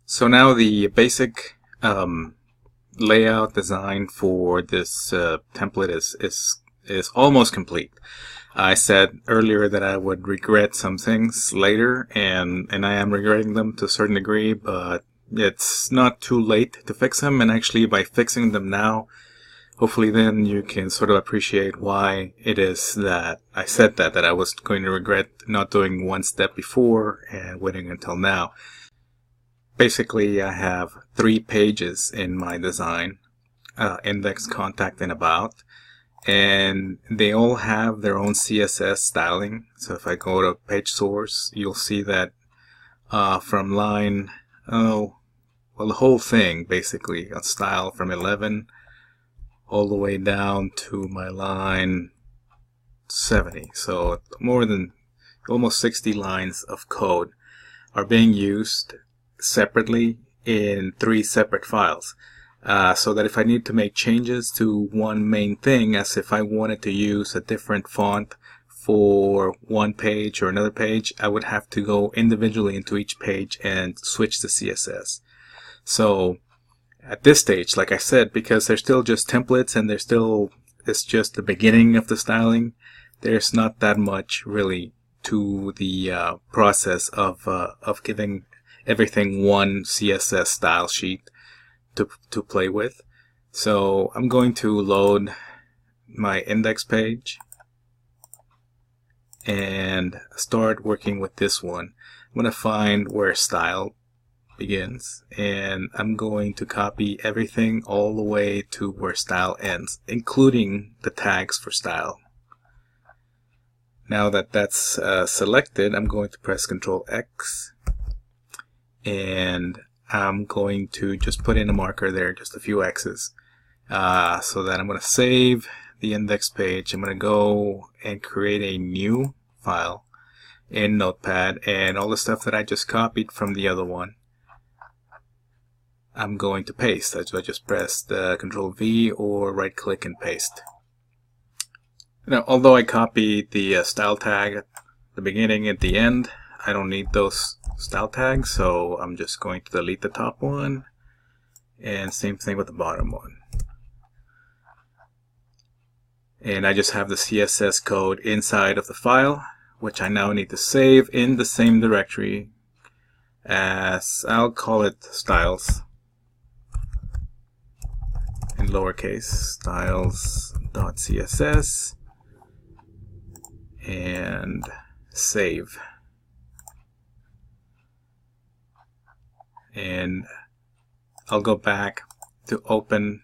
So now the basic layout design for this template is almost complete. I said earlier that I would regret some things later, and I am regretting them to a certain degree, but it's not too late to fix them. And actually, by fixing them now, hopefully then you can sort of appreciate why it is that I said that I was going to regret not doing one step before and waiting until now. Basically, I have 3 pages in my design, index, contact, and about, and they all have their own CSS styling. So if I go to page source, you'll see that from line, the whole thing basically, a style from 11 all the way down to my line 70. So more than almost 60 lines of code are being used separately in 3 separate files, so that if I need to make changes to one main thing, as if I wanted to use a different font for one page or another page, I would have to go individually into each page and switch the CSS. So at this stage, like I said, because they're still just templates and it's just the beginning of the styling, there's not that much really to the process of giving everything one CSS style sheet to play with. So I'm going to load my index page and start working with this one. I'm going to find where style begins, and I'm going to copy everything all the way to where style ends, including the tags for style. Now that that's selected, I'm going to press Ctrl X, and I'm going to just put in a marker there, just a few X's, so that I'm going to save the index page. I'm going to go and create a new file in Notepad, and all the stuff that I just copied from the other one I'm going to paste. So I just pressed Ctrl V or right click and paste. Now, although I copied the style tag at the beginning and at the end, I don't need those style tags, so I'm just going to delete the top one, and same thing with the bottom one. And I just have the CSS code inside of the file, which I now need to save in the same directory as, I'll call it styles, in lowercase, styles.css, and save. And I'll go back to open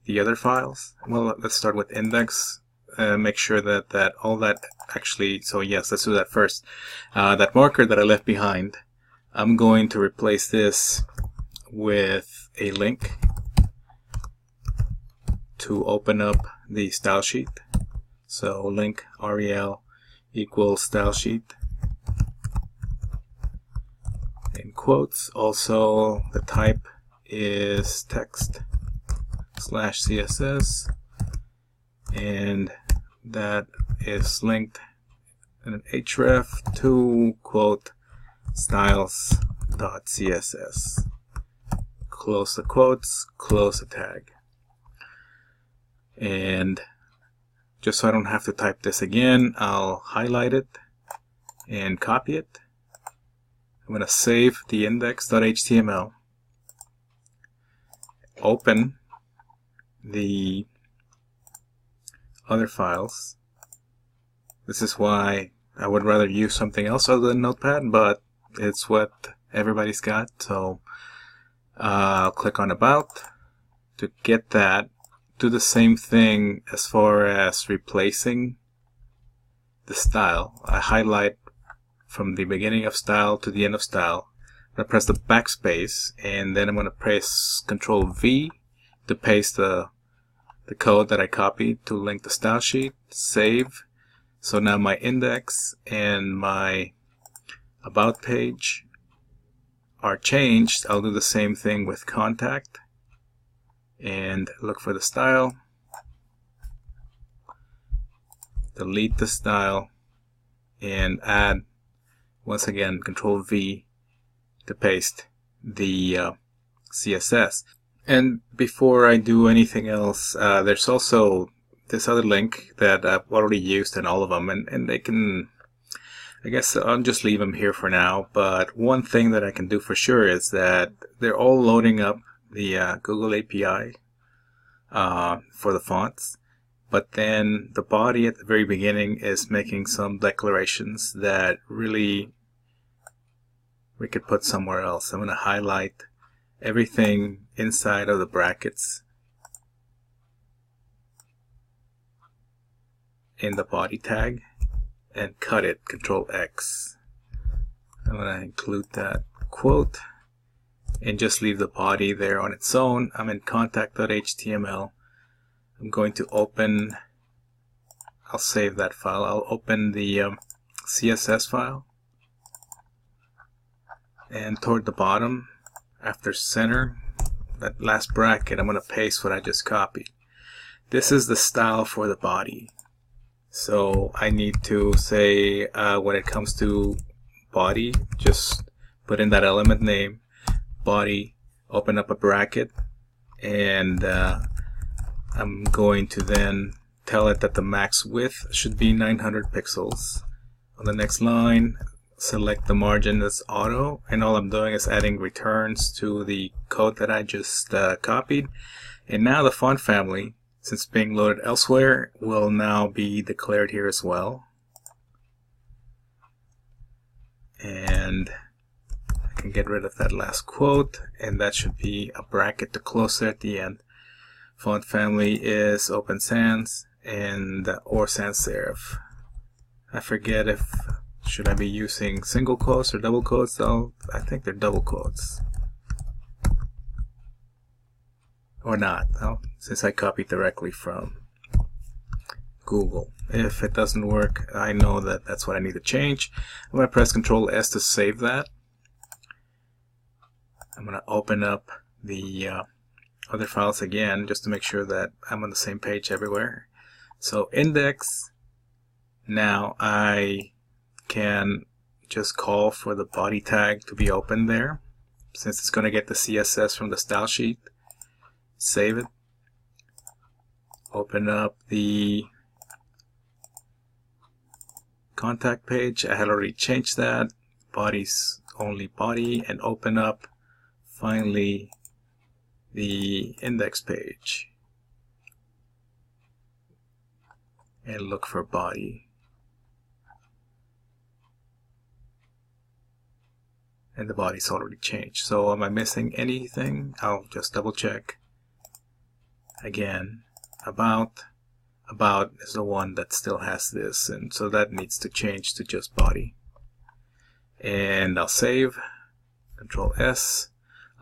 the other files. Well, let's start with index. Make sure that all that actually, so yes, let's do that first. That marker that I left behind, I'm going to replace this with a link to open up the style sheet. So link rel equals style sheet, in quotes. Also, the type is text /css, and that is linked in an href to quote styles.css. Close the quotes, close the tag. And just so I don't have to type this again, I'll highlight it and copy it. I'm going to save the index.html, open the other files. This is why I would rather use something else other than Notepad, but it's what everybody's got. So I'll click on About to get that. Do the same thing as far as replacing the style. I highlight from the beginning of style to the end of style. I'm going to press the backspace, and then I'm going to press Ctrl V to paste the code that I copied to link the style sheet. Save. So now my index and my about page are changed. I'll do the same thing with contact and look for the style, delete the style, and add once again, Control V to paste the CSS. And before I do anything else, there's also this other link that I've already used in all of them, and they can, I guess I'll just leave them here for now. But one thing that I can do for sure is that they're all loading up the Google API for the fonts, but then the body at the very beginning is making some declarations that really we could put somewhere else. I'm going to highlight everything inside of the brackets in the body tag and cut it, Control X. I'm going to include that quote and just leave the body there on its own. I'm in contact.html. I'm going to open, I'll save that file. I'll open the CSS file, and toward the bottom, after center, that last bracket, I'm going to paste what I just copied. This is the style for the body. So I need to say when it comes to body, just put in that element name, body, open up a bracket, and I'm going to then tell it that the max width should be 900 pixels. On the next line, select the margin as auto, and all I'm doing is adding returns to the code that I just copied. And now the font family, since being loaded elsewhere, will now be declared here as well. And I can get rid of that last quote, and that should be a bracket to close it at the end. Font family is Open Sans and or sans serif. I forget if should I be using single quotes or double quotes. Though I think they're double quotes. Or not, well, since I copied directly from Google. If it doesn't work, I know that that's what I need to change. I'm going to press Control S to save that. I'm going to open up the other files again just to make sure that I'm on the same page everywhere. So index, now I can just call for the body tag to be open there, since it's going to get the CSS from the style sheet. Save it, open up the contact page. I had already changed that, body's only body, and open up finally the index page and look for body. And the body's already changed. So am I missing anything? I'll just double check. Again, about is the one that still has this, and so that needs to change to just body. And I'll save, Control S.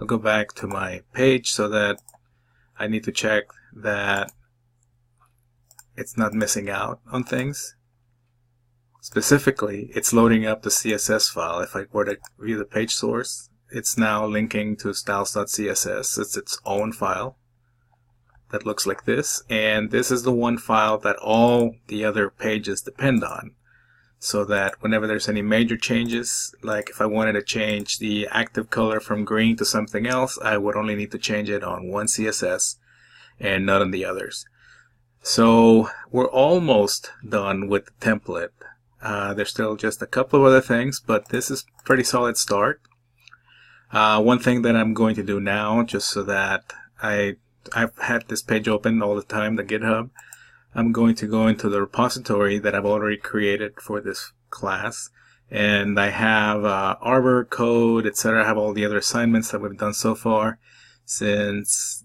I'll go back to my page so that I need to check that it's not missing out on things. Specifically, it's loading up the CSS file. If I were to view the page source, it's now linking to styles.css. It's its own file that looks like this, and this is the one file that all the other pages depend on, so that whenever there's any major changes, like if I wanted to change the active color from green to something else, I would only need to change it on one CSS and not on the others. So we're almost done with the template. There's still just a couple of other things, but this is a pretty solid start. One thing that I'm going to do now, just so that I've had this page open all the time, the GitHub. I'm going to go into the repository that I've already created for this class, and I have Arbor code, etc. I have all the other assignments that we've done so far. Since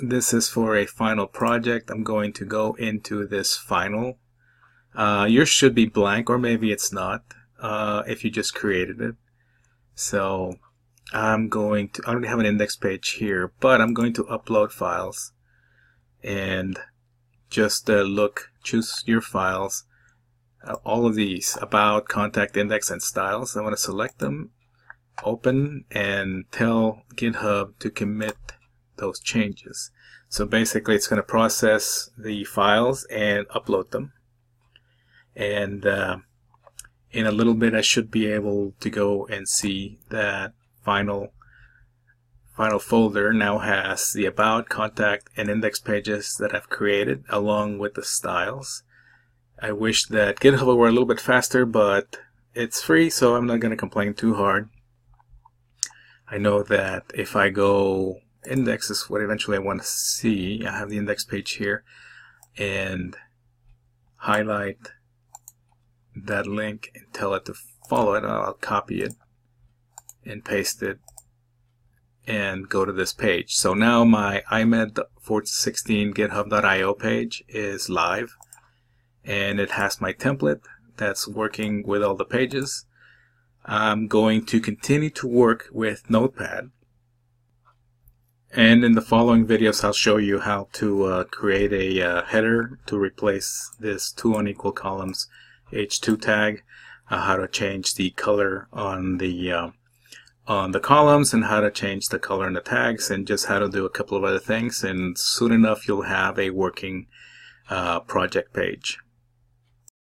this is for a final project, I'm going to go into this final. Yours should be blank, or maybe it's not if you just created it. So I already have an index page here, but I'm going to upload files and just choose your files. All of these, about, contact, index, and styles. I want to select them, open, and tell GitHub to commit those changes. So basically it's going to process the files and upload them. And In a little bit I should be able to go and see that final folder now has the about, contact, and index pages that I've created along with the styles. I wish that GitHub were a little bit faster, but it's free, so I'm not going to complain too hard. I know that if I go index is what eventually I want to see. I have the index page here and highlight that link and tell it to follow it. I'll copy it and paste it and go to this page. So now my IMED416 github.io page is live, and it has my template that's working with all the pages. I'm going to continue to work with Notepad, and in the following videos I'll show you how to create a header to replace this two unequal columns H2 tag, how to change the color on the columns, and how to change the color in the tags, and just how to do a couple of other things, and soon enough you'll have a working project page.